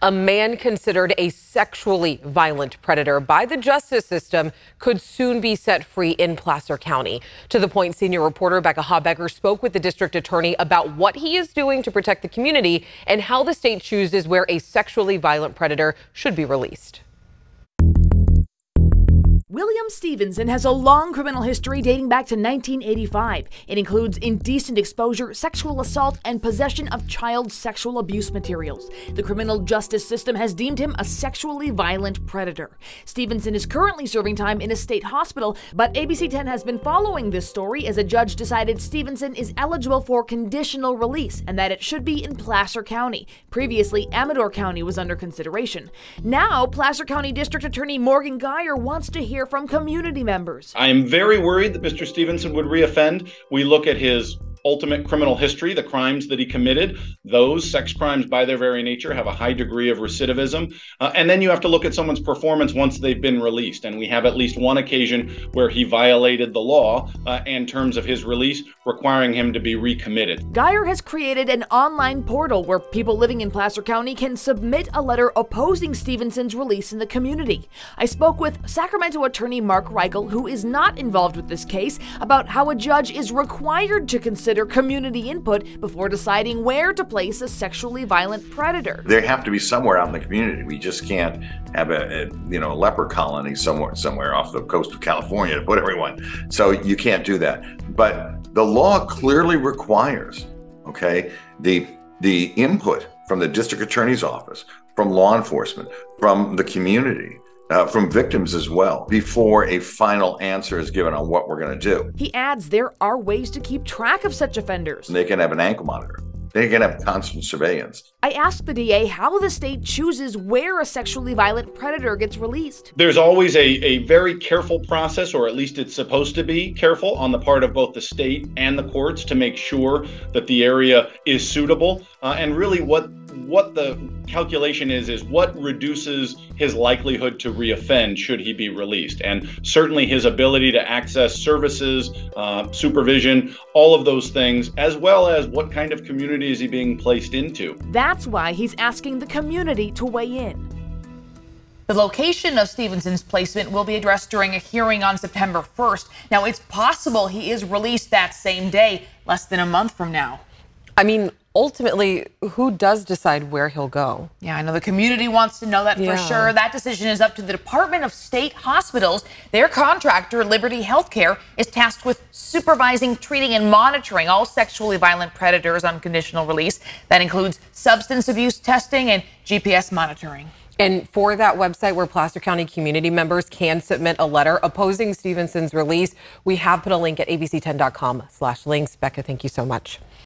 A man considered a sexually violent predator by the justice system could soon be set free in Placer County. To the Point senior reporter Becca Habecker spoke with the district attorney about what he is doing to protect the community and how the state chooses where a sexually violent predator should be released. William Stephenson has a long criminal history dating back to 1985. It includes indecent exposure, sexual assault, and possession of child sexual abuse materials. The criminal justice system has deemed him a sexually violent predator. Stephenson is currently serving time in a state hospital, but ABC 10 has been following this story as a judge decided Stephenson is eligible for conditional release and that it should be in Placer County. Previously, Amador County was under consideration. Now, Placer County District Attorney Morgan Gire wants to hear from community members. I am very worried that Mr. Stephenson would reoffend. We look at his ultimate criminal history, the crimes that he committed. Those sex crimes by their very nature have a high degree of recidivism. And then you have to look at someone's performance once they've been released. And we have at least one occasion where he violated the law in terms of his release, requiring him to be recommitted. Gire has created an online portal where people living in Placer County can submit a letter opposing Stephenson's release in the community. I spoke with Sacramento attorney Mark Reichel, who is not involved with this case, about how a judge is required to consider community input before deciding where to place a sexually violent predator. They have to be somewhere out in the community. We just can't have a leper colony somewhere off the coast of California to put everyone. So you can't do that. But the law clearly requires, the input from the district attorney's office, from law enforcement, from the community, from victims as well, before a final answer is given on what we're going to do. He adds there are ways to keep track of such offenders. They can have an ankle monitor. They can have constant surveillance. I asked the DA how the state chooses where a sexually violent predator gets released. There's always a very careful process, or at least it's supposed to be careful, on the part of both the state and the courts to make sure that the area is suitable. And really what the calculation is what reduces his likelihood to reoffend should he be released. And certainly his ability to access services, supervision, all of those things, as well as what kind of community is he being placed into. That's why he's asking the community to weigh in. The location of Stephenson's placement will be addressed during a hearing on September 1st. Now, it's possible he is released that same day, less than a month from now. I mean, ultimately, who does decide where he'll go? Yeah, I know the community wants to know that for sure. That decision is up to the Department of State Hospitals. Their contractor, Liberty Healthcare, is tasked with supervising, treating, and monitoring all sexually violent predators on conditional release. That includes substance abuse testing and GPS monitoring. And for that website where Placer County community members can submit a letter opposing Stephenson's release, we have put a link at abc10.com/links. Becca, thank you so much.